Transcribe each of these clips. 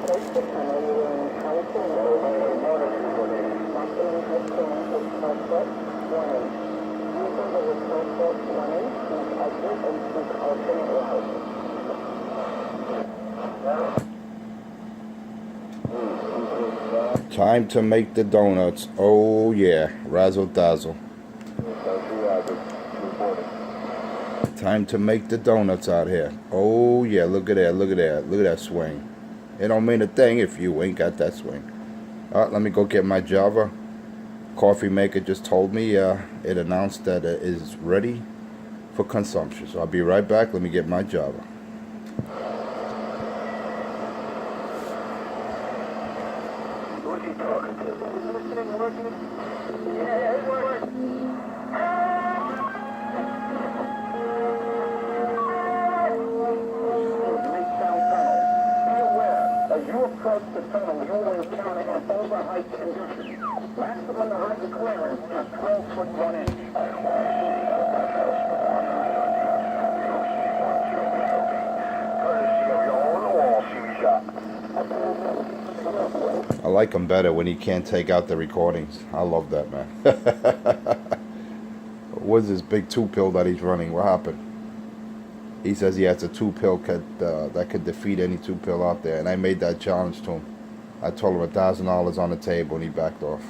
approach the tunnel, you will encounter an overhead condition. Maximum height clearance is 12 foot, 1 inch. Users of the 12 foot, 1 inch must exit and seek alternate routes. Time to make the donuts. Oh yeah, razzle dazzle. Time to make the donuts out here. Oh yeah, look at that, look at that, look at that swing. It don't mean a thing if you ain't got that swing. Let me go get my Java. Coffee maker just told me it announced that it is ready for consumption. So I'll be right back. Let me get my Java. Approach the tunnel, you will encounter an overheight condition. Maximum height clearance is 12 foot 1 inch. I like him better when he can't take out the recordings. I love that, man. What's this big 2-pill that he's running? What happened? He says he has a 2-pill that could defeat any 2-pill out there. And I made that challenge to him. I told him $1,000 on the table and he backed off.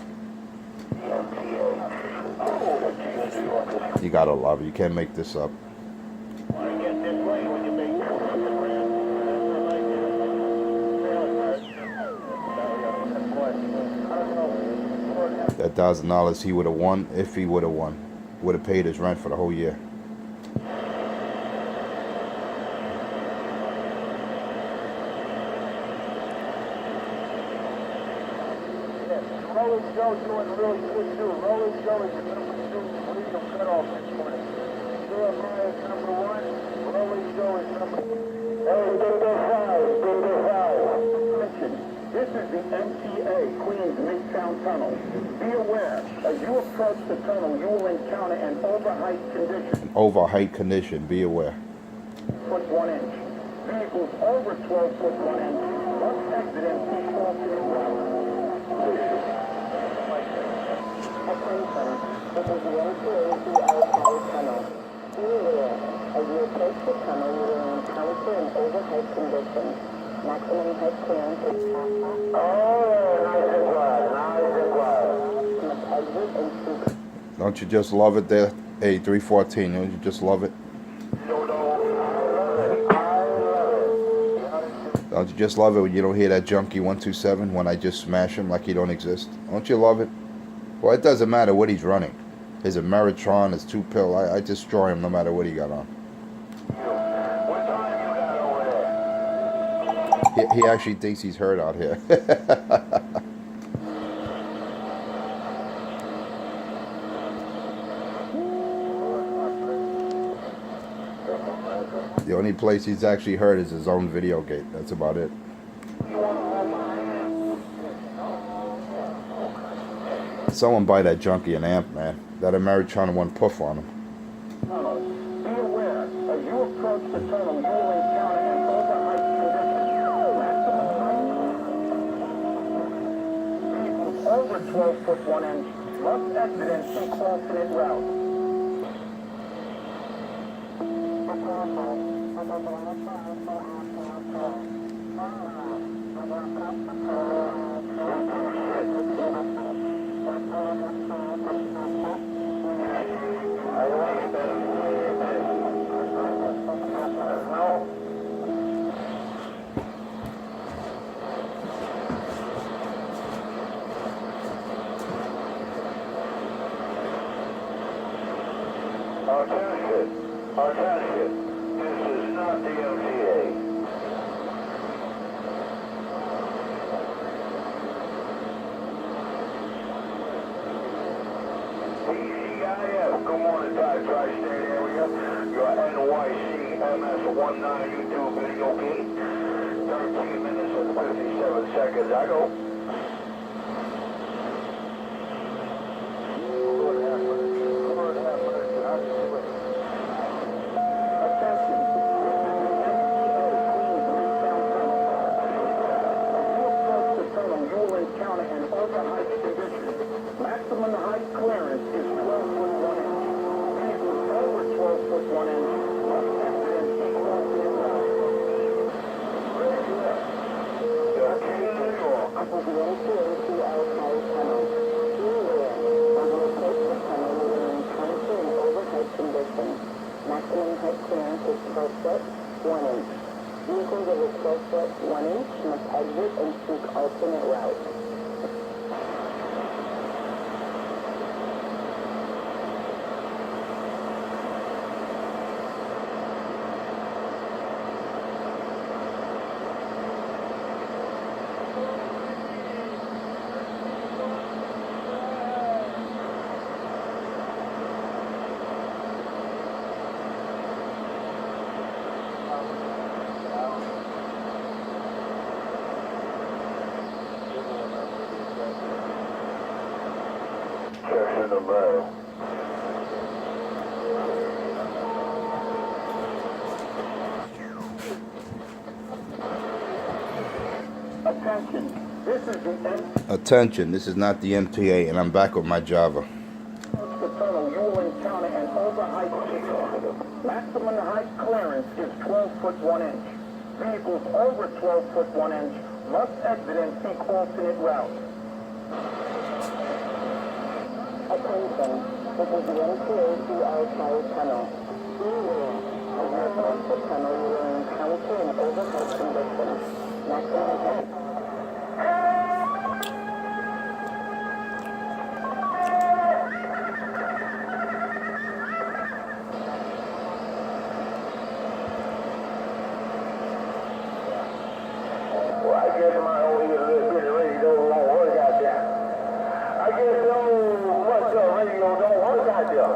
You gotta love it. You can't make this up. That $1,000 he would have won, if he would have won, would have paid his rent for the whole year. Rolling Joe doing really good too. Rolling Joe is number 2 legal cutoff this morning. Jeremiah is number 1. Rolling Joe is number 2. Hey, Bingo 5. Mention, this is the MTA Queens Midtown Tunnel. Be aware, as you approach the tunnel, you will encounter an overheight condition. An overheight condition, be aware. Foot 1 inch. Vehicles over 12 foot 1 inch must exit and keep alternate routes. Attention, this is the MTA tunnel. Be aware, as you approach the tunnel, you will encounter an overhead condition. Maximum height clearance is 12 foot. Oh, nice and quiet, nice and quiet. Must exit and seek. Don't you just love it there? Hey, 314, don't you just love it? Don't you just love it when you don't hear that junkie 127 when I just smash him like he don't exist? Don't you love it? Well, it doesn't matter what he's running. His Ameritron, his 2-pill, I destroy him no matter what he got on. He actually thinks he's heard out here. The only place he's actually heard is his own video gate. That's about it. Someone buy that junkie an amp, man. That Ameritron one puff on him. Be aware, as you approach the tunnel, you will encounter an overheight condition. Over 12 foot 1 inch must exit and seek alternate routes. Attention, this is not the MTA. TGIF, good morning, Tri-State area. Your NYC MS-19 YouTube video gate. 13 minutes and 57 seconds. I go. over height conditions. Maximum height clearance is 12 foot 1 inch. Vehicles over 12 foot 1 inch must exit and take alternate route. Upper the NTACL Tower Tunnel. Beware, as you approach the tunnel, you will encounter an overhead condition. Maximum height clearance is 12 foot 1 inch. Vehicles over 12 foot 1 inch must exit and seek alternate route. Section number. Attention, this is not the MTA, and I'm back with my Java. The tunnel, you will encounter an overheight. Maximum height clearance is 12 foot 1 inch. Vehicles over 12 foot 1 inch must exit and seek alternate route. Attention, this is the NTACL Tower Tunnel. Beware, as you approach the tunnel, you will encounter an overhead condition. Maximum height. Well, I guess my old radio don't work out there. I guess what's the radio don't work out there.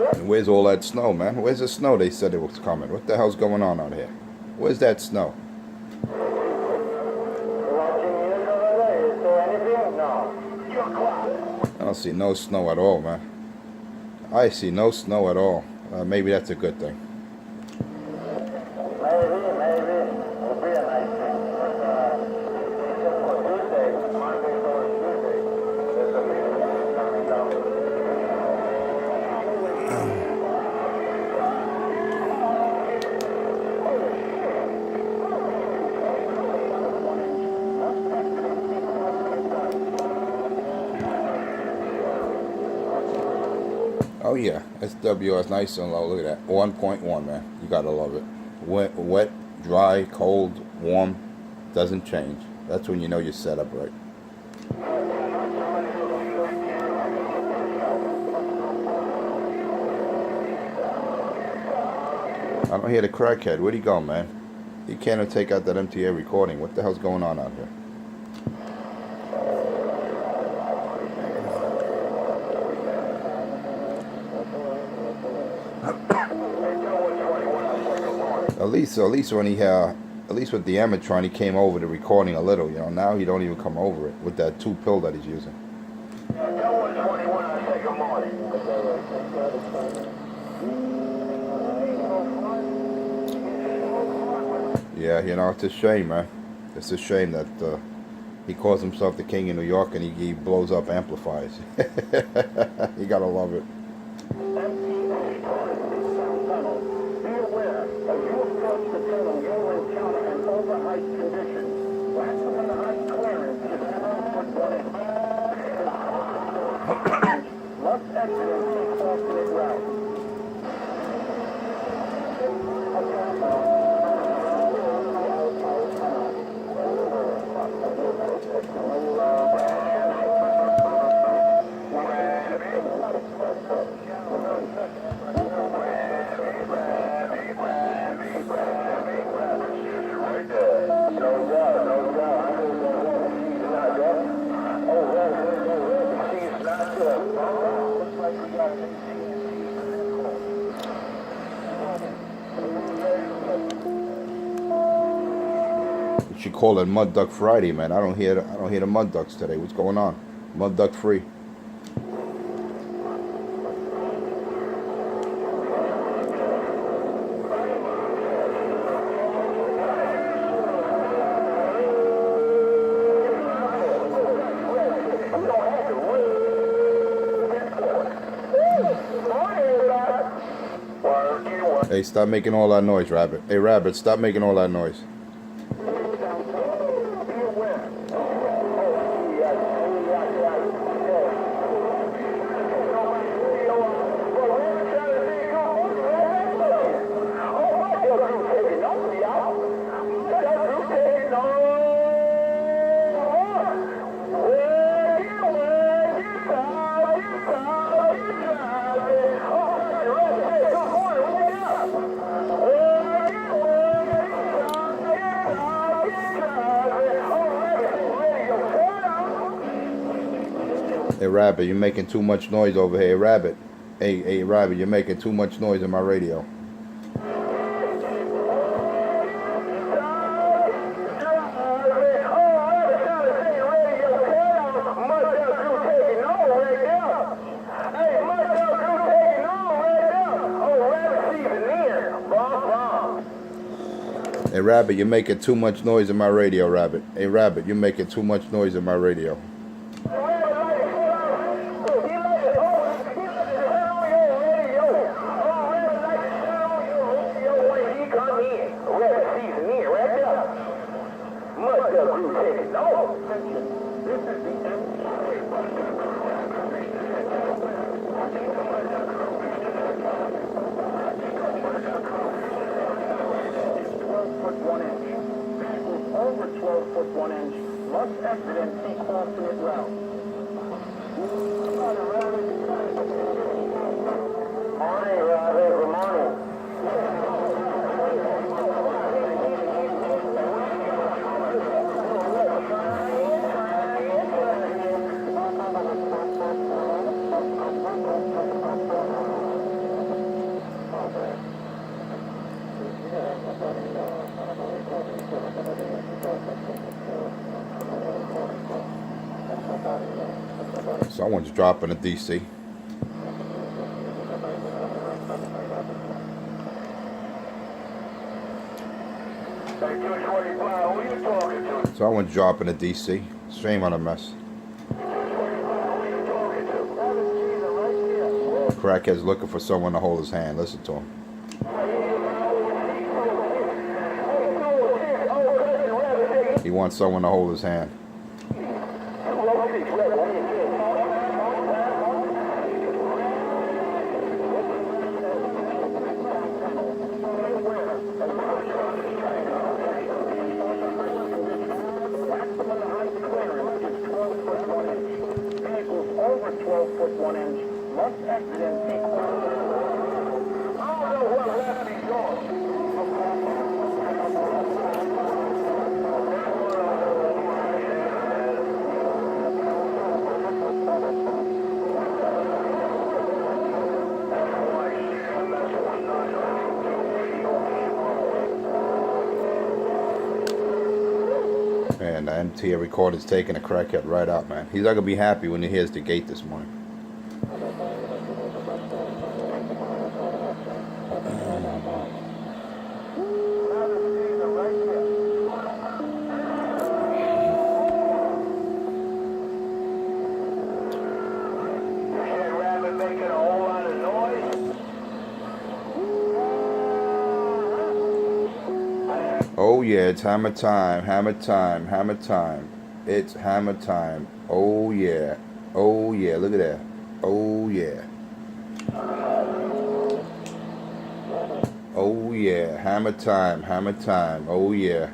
Okay. Where's all that snow, man? Where's the snow they said it was coming? What the hell's going on out here? Where's that snow? I don't see no snow at all, man. I see no snow at all. Maybe that's a good thing. Maybe. It'll be a nice thing. Except for Tuesday, Monday or Tuesday, there's a meeting coming down. Oh yeah, SWS nice and low. Look at that, 1.1, man. You gotta love it. Wet, dry, cold, warm, doesn't change. That's when you know you're set up right. I don't hear the crackhead. Where'd he go, man? He can't even take out that MTA recording. What the hell's going on out here? At least when he at least with the Amatron, he came over the recording a little. You know, now he don't even come over it with that 2 pill that he's using. Yeah, you know, it's a shame, man. It's a shame that he calls himself the king of New York and he blows up amplifiers. You gotta love it. You should call it Mud Duck Friday, man. I don't hear the mud ducks today. What's going on? Mud Duck free. Hey, stop making all that noise, Rabbit. Hey, Rabbit, stop making all that noise. Hey, Rabbit, you're making too much noise over here. Hey, Rabbit. Hey, Rabbit, you're making too much noise in my radio. Hey, Rabbit, you're making too much noise in my radio, Rabbit. Hey, Rabbit, you're making too much noise in my radio. Over 12 foot 1 inch must exit and seek alternate route. Morning, Robert. Good morning. Someone's dropping a DC. Someone's dropping a DC. Shame on a mess. Crackhead's looking for someone to hold his hand. Listen to him. He wants someone to hold his hand. Over 12 foot 1 inch must exit and seek alternate route. I don't know what left he's going. Man, the MTA recorder's taking a crackhead right out, man. He's not going to be happy when he hears the gate this morning. Oh yeah, it's hammer time, hammer time, hammer time. It's hammer time. Oh yeah. Oh yeah, look at that. Oh yeah. Oh yeah, hammer time, hammer time. Oh yeah.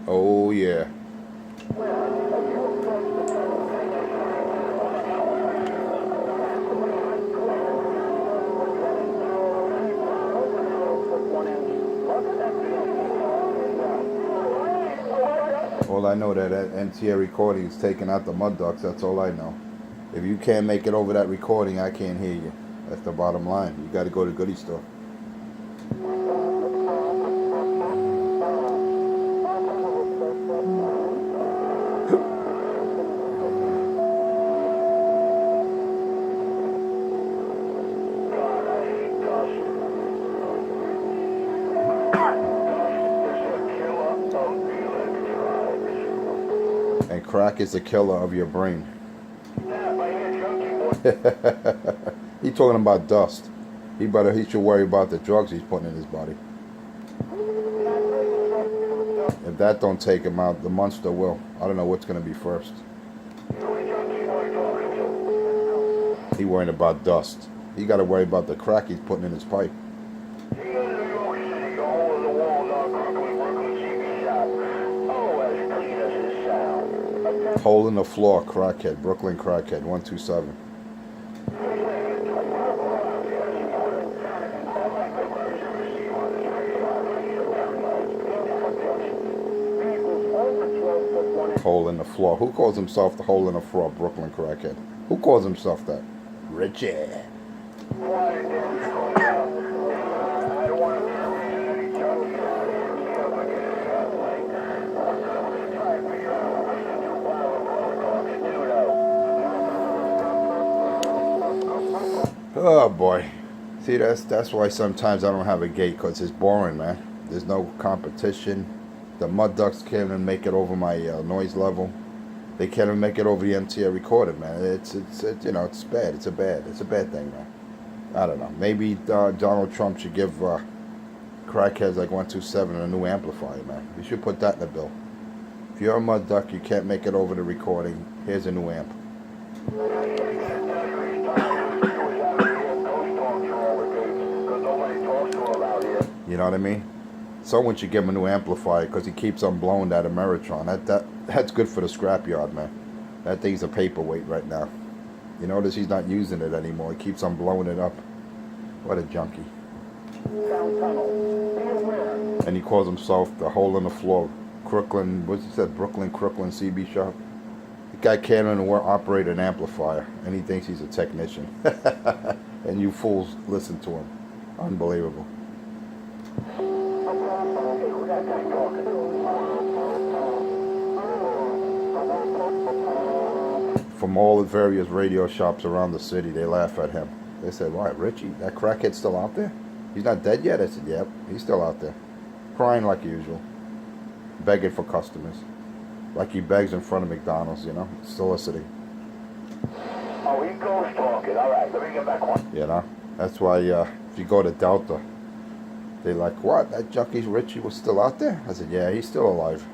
Oh yeah. All I know that MTA recording is taking out the mud ducks. That's all I know. If you can't make it over that recording, I can't hear you. That's the bottom line. You got to go to Goodie Store. And crack is the killer of your brain. He's talking about dust. He should worry about the drugs he's putting in his body. If that don't take him out, the monster will. I don't know what's going to be first. He worrying about dust. He got to worry about the crack he's putting in his pipe. Hole in the floor, crackhead, Brooklyn crackhead, 127. Hole in the floor. Who calls himself the hole in the floor, Brooklyn crackhead? Who calls himself that? Richie. Oh boy. See, that's why sometimes I don't have a gate, because it's boring, man. There's no competition. The mud ducks can't even make it over my noise level. They can't even make it over the MTA recorder, man. It's you know, it's bad. It's a bad thing, man. I don't know. Maybe Donald Trump should give crackheads like 127 a new amplifier, man. We should put that in the bill. If you're a mud duck, you can't make it over the recording. Here's a new amp. You know what I mean? Someone should give him a new amplifier, because he keeps on blowing that Ameritron. That's good for the scrapyard, man. That thing's a paperweight right now. You notice he's not using it anymore. He keeps on blowing it up. What a junkie. And he calls himself the hole in the floor. Crooklyn, what's he said? Brooklyn CB shop. The guy can't even operate an amplifier, and he thinks he's a technician. And you fools listen to him. Unbelievable. From all the various radio shops around the city, they laugh at him. They said, "Why, Richie, that crackhead's still out there? He's not dead yet?" I said, "Yep, he's still out there. Crying like usual. Begging for customers. Like he begs in front of McDonald's, you know, soliciting." Oh, he goes talking. All right, let me get back on. You know, that's why if you go to Delta, they're like, "What, that junkie Richie was still out there?" I said, "Yeah, he's still alive.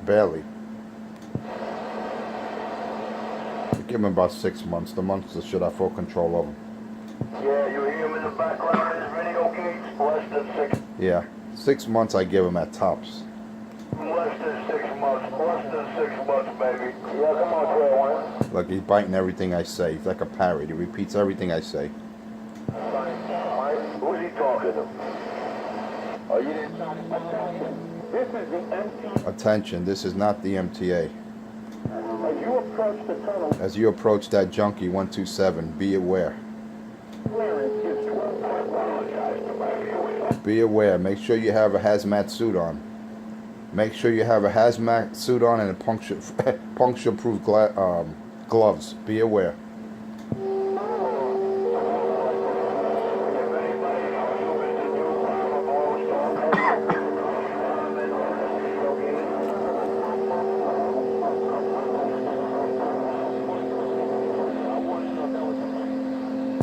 Barely. Give him about 6 months. The monsters should have full control of him." Yeah, you hear him in the background in his video gates? Less than 6. Yeah, 6 months I give him at tops. Less than 6 months. Less than 6 months, baby. Yeah, come on, 21. Look, he's biting everything I say. He's like a parrot. He repeats everything I say. Who's he talking to? Oh, you didn't. This is the MTA. Attention, this is not the MTA. As you approach the tunnel, As you approach that junkie 127, be aware. clearance is 12. Be aware. Make sure you have a hazmat suit on. Make sure you have a hazmat suit on and puncture-proof gloves. Be aware.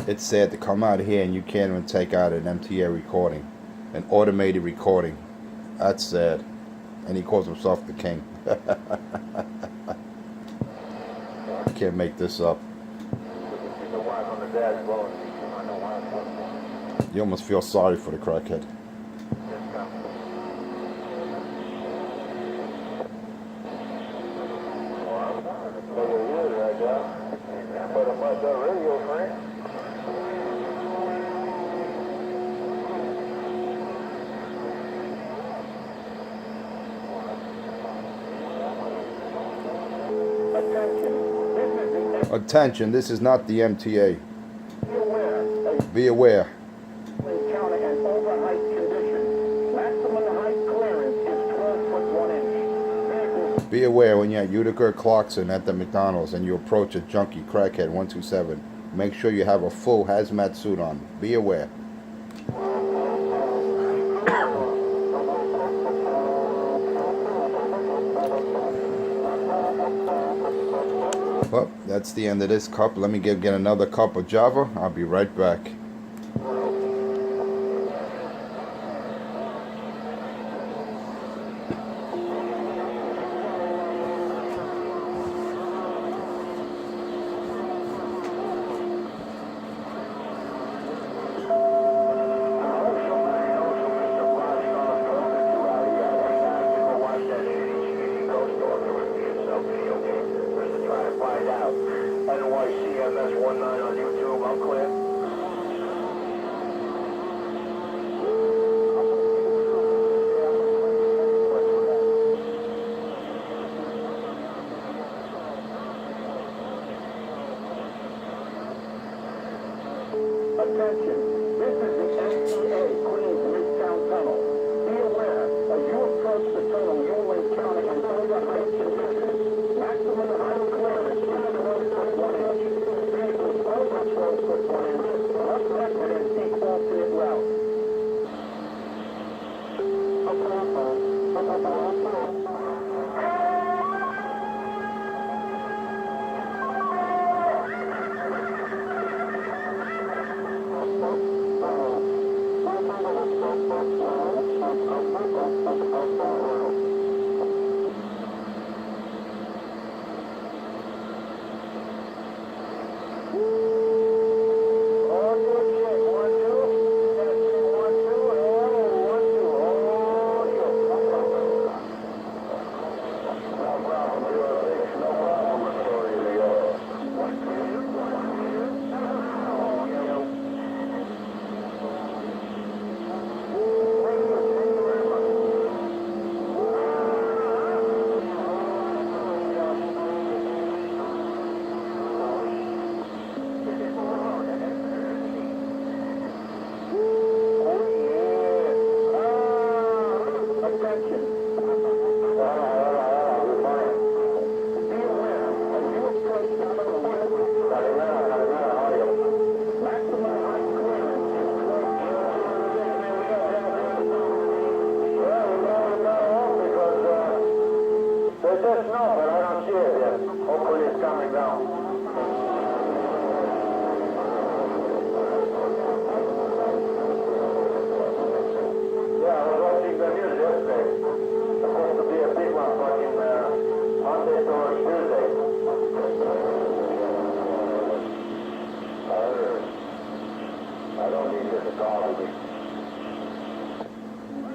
It's sad to come out here and you can't even take out an MTA recording, an automated recording. That's sad. And he calls himself the king. Can't make this up. You almost feel sorry for the crackhead. Attention, this is not the MTA. Be aware. Encounter an overheight condition. Maximum height clearance is 12 foot 1 inch. Vehicles. Be aware when you're at Utica Clarkson at the McDonald's and you approach a junkie crackhead 127. Make sure you have a full hazmat suit on. Be aware. Well, that's the end of this cup. Let me get another cup of Java. I'll be right back. Attention, this is the MTA Queens Midtown Tunnel. Be aware, as you approach the tunnel, you will encounter an overheight condition. Maximum height clearance is 12 foot 1 inch. Vehicles over 12 foot 1 inch must exit and seek alternate routes.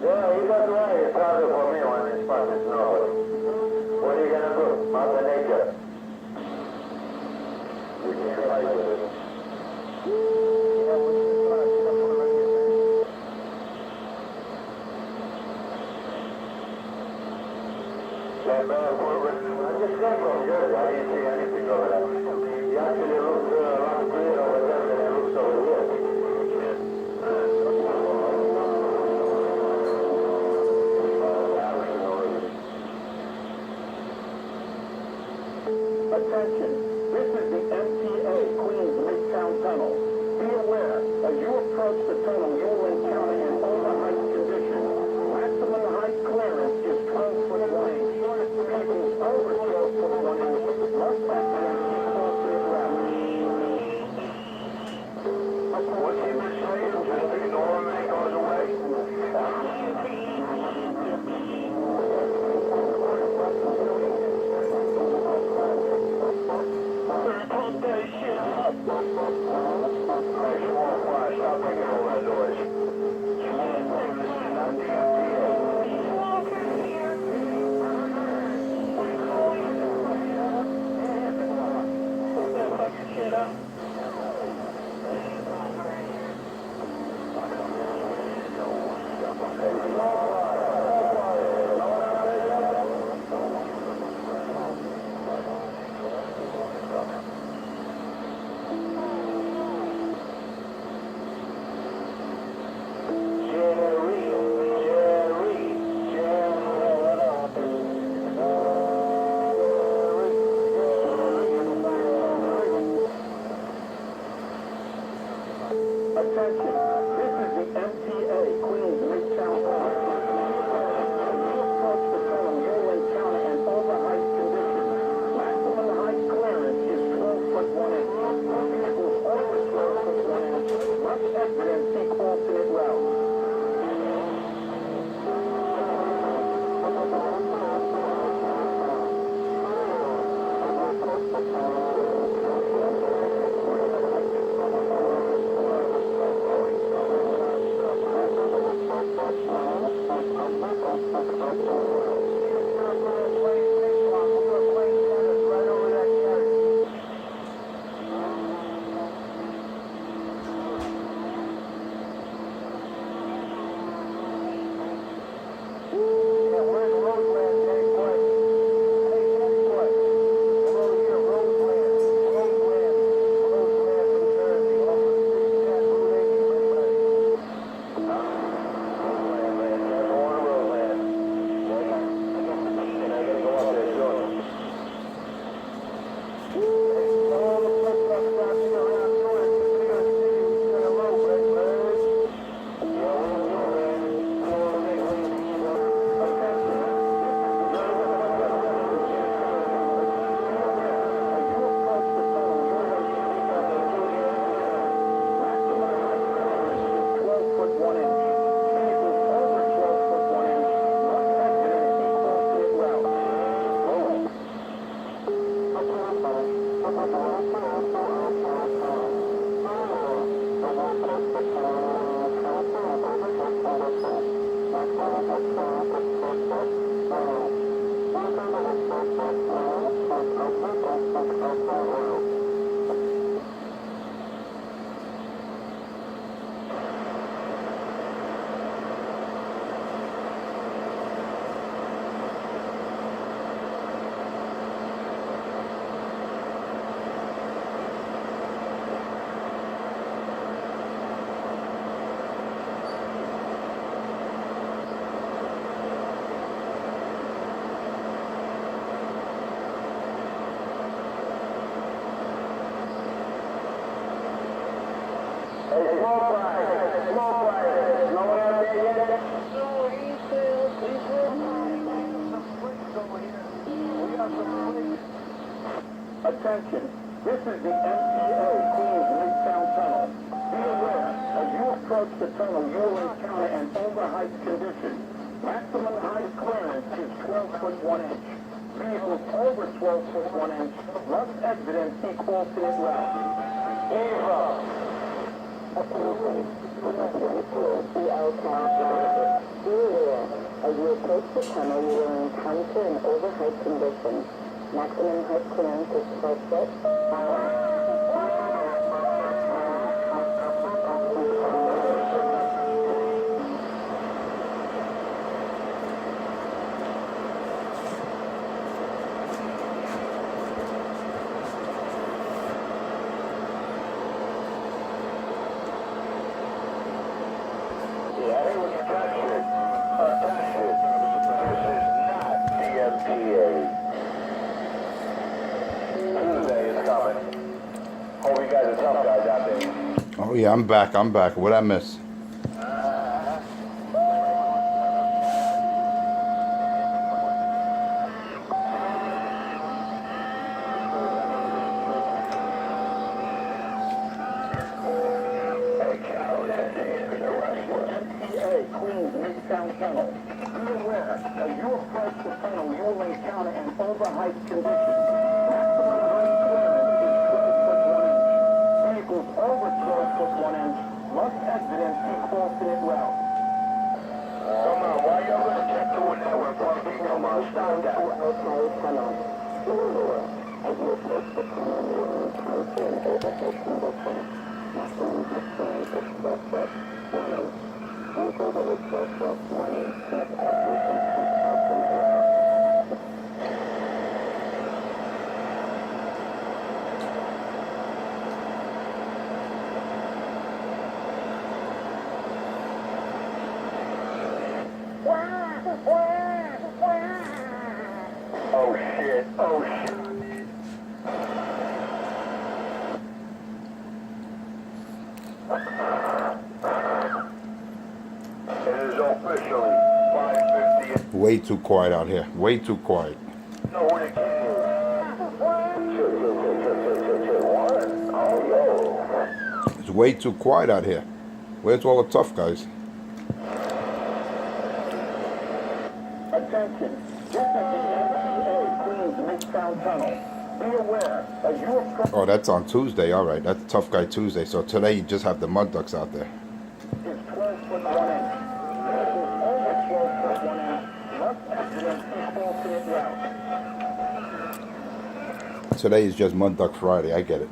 Yeah, you got right. It's harder for me when it's fucking snowing. What are you gonna do? Mother Nature. We can't fight with it. I just came from Jersey. I didn't see anything over there. He actually looks a lot cleaner over there than it looks over here. Attention, this is the MTA Queens Midtown Tunnel. Be aware, as you approach the tunnel, you will encounter an overheight condition. Maximum height clearance is 12 foot 1 inch. Vehicles over 12 foot 1 inch must exit and keep alternate routes. What's he been saying? Just ignore him and he goes away? Stop making all that noise. Attention, this is the MTA Queens Midtown Tunnel. Be aware, as you approach the tunnel, you will encounter an overheight condition. Maximum height clearance is 12 foot 1 inch. Vehicles over 12 foot 1 inch must exit and seek alternate routes. Eva! Be aware, as you approach the tunnel, you will encounter an overheight condition. Maximum height clearance is 12 foot. Oh yeah, I'm back. What'd I miss? Queens Midtown Tunnel. Be aware, as you approach the tunnel, you will encounter an overheight condition. Maximum height clearance is 12 foot 1 inch. Vehicles over 12 foot 1 inch must exit and seek alternate routes. Come on, why y'all gonna check doing that when parking? Come on, stop that. Tunnel. Be aware, as you approach the tunnel, you will encounter an overheight condition. Maximum height clearance is 12 foot 1 inch. Vehicles over 12 foot 1 inch must exit and seek alternate routes. Oh shit, oh shit. It is officially 5:50. Way too quiet out here. Way too quiet. Know what it is. What? Oh, yo. It's way too quiet out here. Where's all the tough guys? Attention, this is the MTA Queens Midtown Tunnel. Be aware, as you approach Oh, that's on Tuesday. All right, that's Tough Guy Tuesday. So today you just have the mud ducks out there. is 12 foot 1 inch. Vehicles over 12 foot 1 inch must exit and seek alternate routes. Today is just Mud Duck Friday. I get it.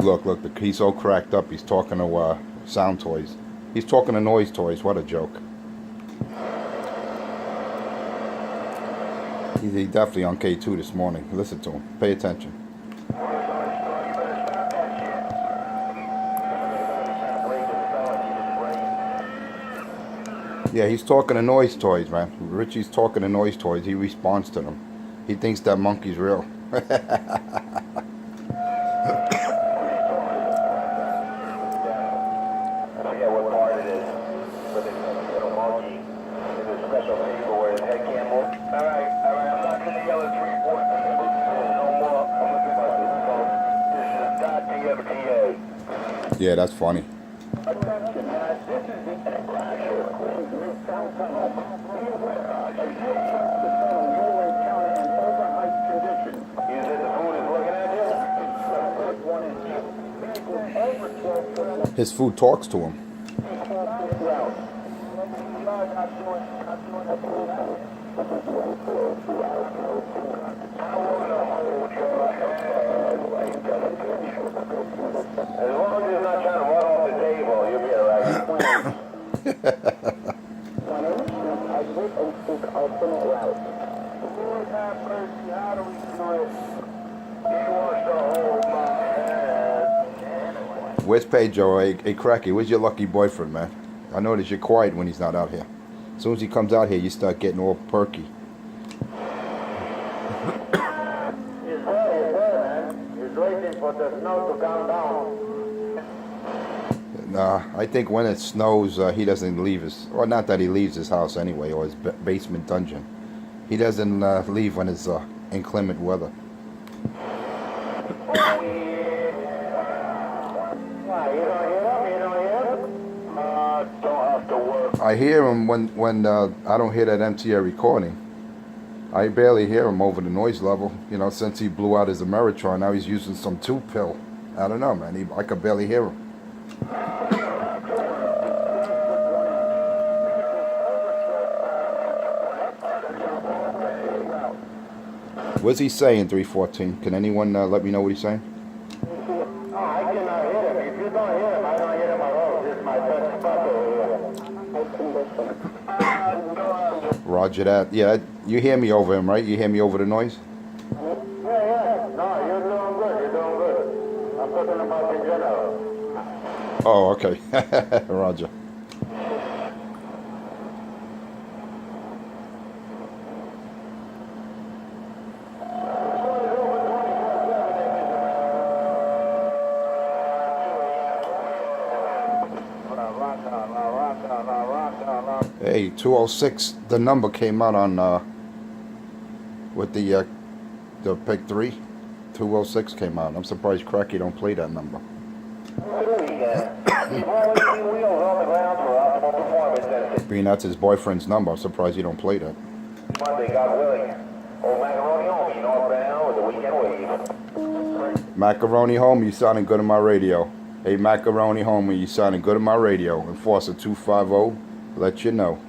Look, he's so cracked up. He's talking to sound toys. He's talking to noise toys. What a joke. He's definitely on K2 this morning. Listen to him. Pay attention. Yeah, he's talking to noise toys, man. Richie's talking to noise toys. He responds to them. He thinks that monkey's real. Yeah, that's funny. Attention, this is the Queens Midtown Tunnel. Be aware, as you approach the tunnel, you will encounter an overheight condition. You said the food is looking at you? It's 12 foot 1 inch. His food talks to him. As long as you're not trying to run off the table, you'll be alright. 1 inch, must exit and seek alternate route. Lord have mercy, how do we do it? He wants to hold my hand. Where's Pedro? Hey, Cracky, where's your lucky boyfriend, man? I notice you're quiet when he's not out here. As soon as he comes out here, you start getting all perky. He's there, man. He's waiting for the snow to come down. Nah, I think when it snows, he doesn't leave his, or not that he leaves his house anyway, or his basement dungeon. He doesn't leave when it's inclement weather. Why, you don't hear him? You don't hear him? Don't have to work. I hear him when I don't hear that MTA recording. I barely hear him over the noise level. You know, since he blew out his Ameritron, now he's using some 2-pill. I don't know, man. I could barely hear him. What's he saying, 314? Can anyone let me know what he's saying? No, I cannot hear him. If you don't hear him, I don't hear him at all. This is my best spot over here. Roger that. Yeah, you hear me over him, right? You hear me over the noise? Yeah. No, you're doing good. You're doing good. I'm talking about the general. Oh, okay. Roger. Hey, 206. The number came out on with the pick 3. 206 came out. I'm surprised Cracky don't play that number. Being that's his boyfriend's number, I'm surprised he don't play that. Monday, God willing. Old macaroni home, you northbound with the weekend wave. Macaroni home, you sounding good on my radio. Hey, Macaroni home, you sounding good on my radio. Enforcer 250, let you know.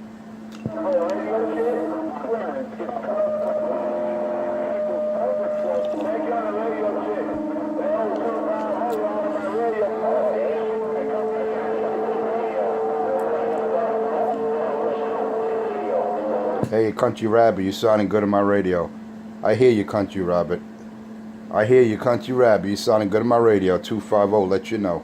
Hey, Country Rabbit, you sounding good on my radio. I hear you, Country Rabbit. I hear you, Country Rabbit. You sounding good on my radio. 250, let you know.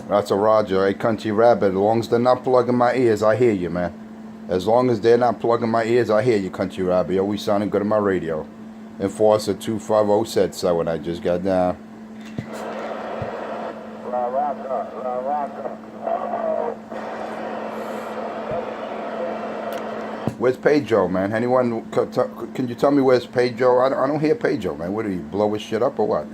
That's a Roger. Hey, Country Rabbit, as long as they're not plugging my ears, I hear you, man. As long as they're not plugging my ears, I hear you, Country Rabbit. Yo, we sounding good on my radio. Enforcer 250 said so when I just got down. Where's Pedro, man? Anyone, can you tell me where's Pedro? I don't hear Pedro, man. What, did he blow his shit up or what?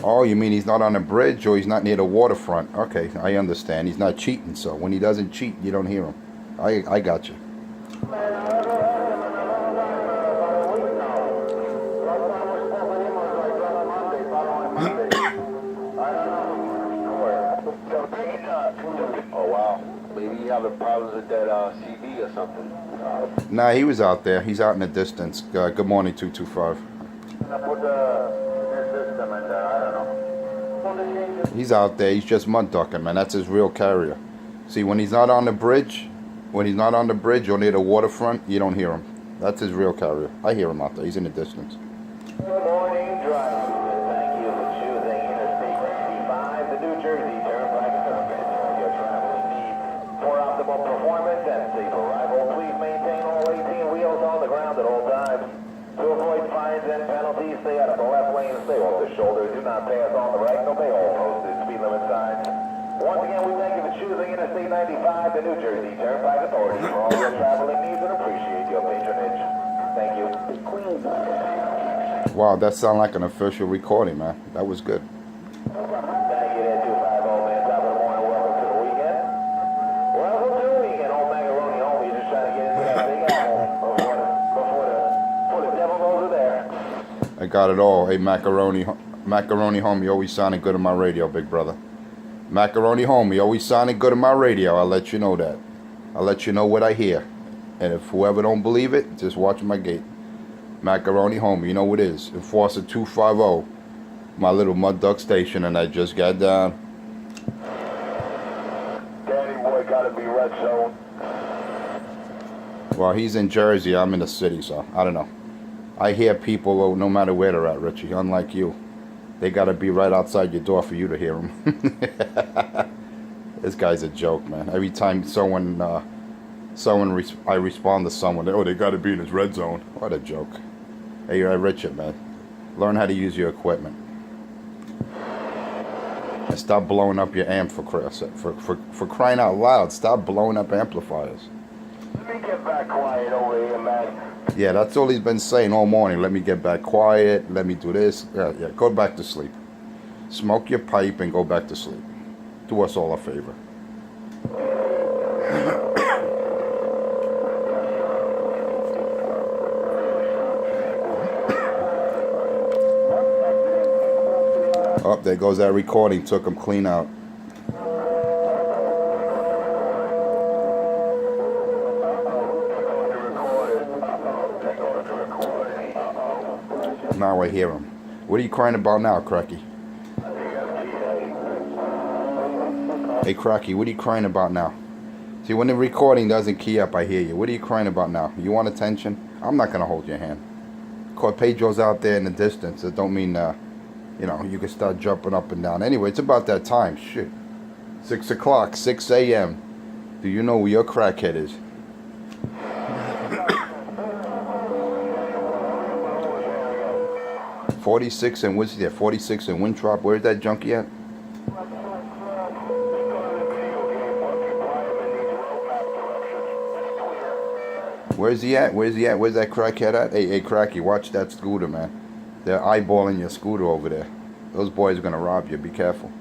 Oh, you mean he's not on the bridge or he's not near the waterfront? Okay, I understand. He's not cheating, so when he doesn't cheat, you don't hear him. I got you. Oh, wow. Maybe you having problems with that CD or something. Nah, he was out there. He's out in the distance. Good morning, 225. He's out there. He's just mud ducking, man. That's his real carrier. See, when he's not on the bridge, or near the waterfront, you don't hear him. That's his real carrier. I hear him out there. He's in the distance. Good morning, drive. Thank you for choosing Interstate 65, the New Jersey Turnpike Service. For your traveling needs. For optimal performance and safe arrival, please maintain all 18 wheels on the ground at all times. To avoid fines and penalties, stay out of the left lane, stay off the shoulder. Do not pass on the right, obey all posted speed limit signs. Once again, we thank you for choosing Interstate 95, the New Jersey Turnpike Authority, for all your traveling needs and appreciate your patronage. Thank you. Wow, that sounded like an official recording, man. That was good. Thank you there, 250, man. Top of the morning, welcome to the weekend. Welcome to the weekend, old macaroni home. You're just trying to get into that big apple before the devil goes there. I got it all. Hey, macaroni homie, always sounding good on my radio, big brother. Macaroni homie, always sounding good on my radio. I'll let you know that. I'll let you know what I hear. And if whoever don't believe it, just watch my gate. Macaroni homie, you know what it is. Enforcer 250, my little mud duck station, and I just got down. Danny boy gotta be red zone. Well, he's in Jersey. I'm in the city, so I don't know. I hear people no matter where they're at, Richie, unlike you. They gotta be right outside your door for you to hear them. This guy's a joke, man. Every time I respond to someone, they gotta be in his red zone. What a joke. Hey, you're Richard, man. Learn how to use your equipment. And stop blowing up your amp for crying out loud. Stop blowing up amplifiers. Let me get back quiet over here, man. Yeah, that's all he's been saying all morning. Let me get back quiet. Let me do this. Yeah, go back to sleep. Smoke your pipe and go back to sleep. Do us all a favor. Oh, there goes that recording. Took him clean out. Now I hear him. What are you crying about now, Cracky? Hey, Cracky, what are you crying about now? See, when the recording doesn't key up, I hear you. What are you crying about now? You want attention? I'm not going to hold your hand. Pedro's out there in the distance. It don't mean, you can start jumping up and down. Anyway, it's about that time. Shit. 6 o'clock, 6 a.m. Do you know where your crackhead is? 46 and what's there? 46 and Winthrop. Where's that junkie at? Where's he at? Where's that crackhead at? Hey, Cracky, watch that scooter, man. They're eyeballing your scooter over there. Those boys are gonna rob you. Be careful.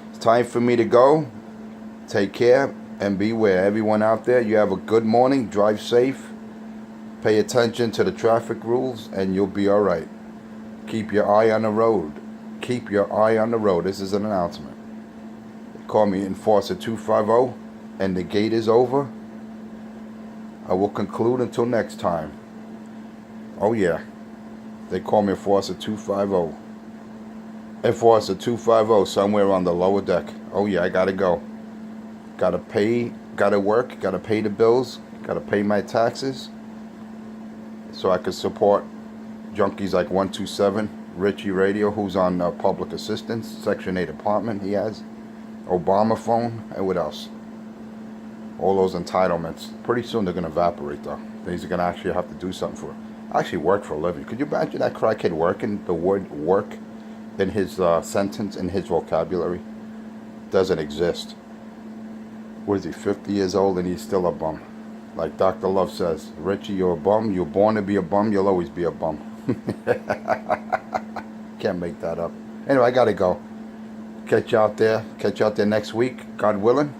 It's time for me to go. Take care and beware. Everyone out there, you have a good morning. Drive safe. Pay attention to the traffic rules and you'll be all right. Keep your eye on the road. Keep your eye on the road. This is an announcement. Call me Enforcer 250 and the gate is over. I will conclude until next time. Oh yeah. They call me Enforcer 250. Enforcer 250 somewhere on the lower deck. Oh yeah, I gotta go. Gotta pay, gotta work, gotta pay the bills, gotta pay my taxes. So I could support junkies like 127, Richie Radio, who's on public assistance, Section 8 apartment he has, Obama phone, and what else? All those entitlements. Pretty soon they're going to evaporate though. Things are going to actually have to do something for it. I actually work for a living. Could you imagine that crackhead working? The word work in his sentence, in his vocabulary, doesn't exist. What is he, 50 years old and he's still a bum? Like Dr. Love says, Richie, you're a bum. You're born to be a bum. You'll always be a bum. Can't make that up. Anyway, I got to go. Catch you out there. Catch you out there next week, God willing.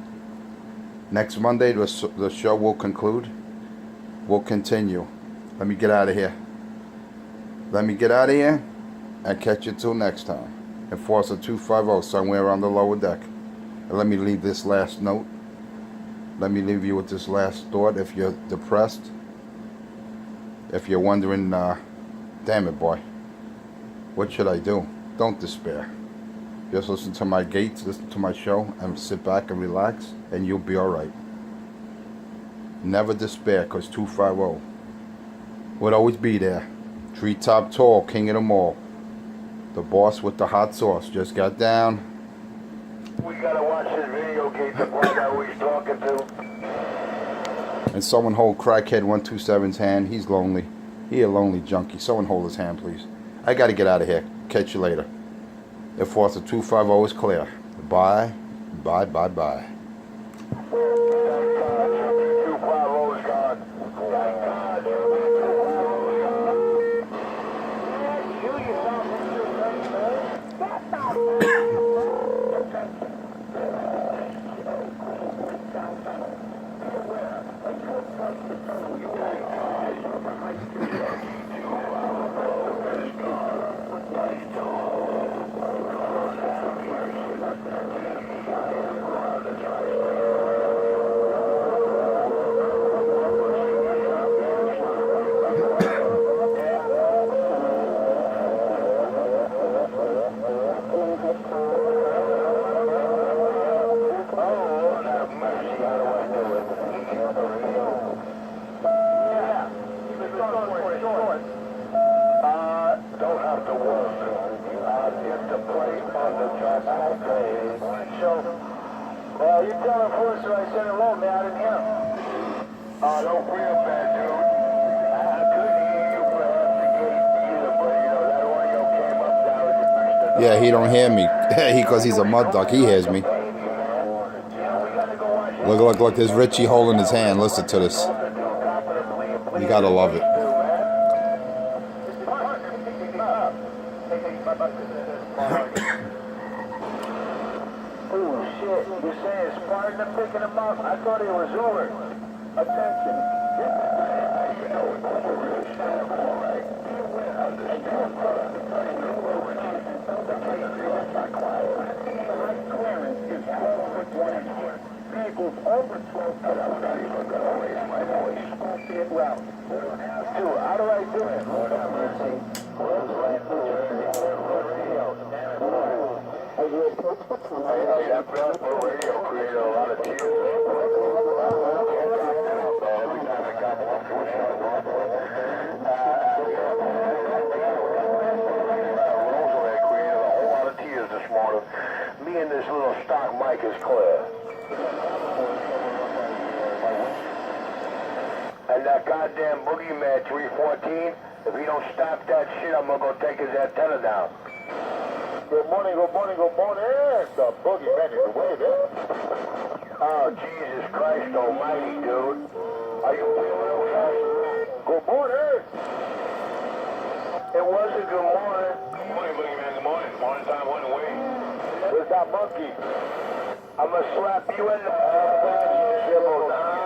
Next Monday, the show will conclude. We'll continue. Let me get out of here. Let me get out of here and catch you till next time. Enforcer 250 somewhere on the lower deck. And let me leave this last note. Let me leave you with this last thought. If you're depressed, if you're wondering, damn it, boy, what should I do? Don't despair. Just listen to my gates, listen to my show, and sit back and relax, and you'll be all right. Never despair, because 250 would always be there. Treetop tall, king of them all. The boss with the hot sauce just got down. We gotta watch this video, Kate, to find out who he's talking to. And someone hold crackhead 127's hand. He's lonely. He a lonely junkie. Someone hold his hand, please. I got to get out of here. Catch you later. Air Force 250 is clear. Bye. Bye, bye, bye. Well, you tell Enforcer I said hello, man. I didn't hear him. Don't feel bad, dude. I couldn't hear you perhaps the gate either, but you know, that audio came up now as you pushed it. Yeah, he don't hear me. Because he's a mud duck. He hears me. Look. There's Richie holding his hand. Listen to this. You gotta love it. Oh, shit. You're saying Spartan picking him up? I thought he was Uber. Attention. Clearance is 12 foot 1 inch. Vehicles over 12 foot. I'm not even going to raise my voice. Appropriate route. How do I do it? Lord have mercy. As you approach the tunnel, That Bradford radio created a lot of tears. Every time I got one push on Roosevelt created a whole lot of tears this morning. Me and this little stock mic is clear. And that goddamn boogeyman 314, if he don't stop that shit, I'm gonna go take his antenna down. Good morning. The boogeyman is away there. Oh, Jesus Christ almighty, dude. Are you real fast? Good morning. It was a good morning. Good morning, boogeyman. Good morning. Morning time, one way. Where's that monkey? I'm gonna slap you in the... Triple nine.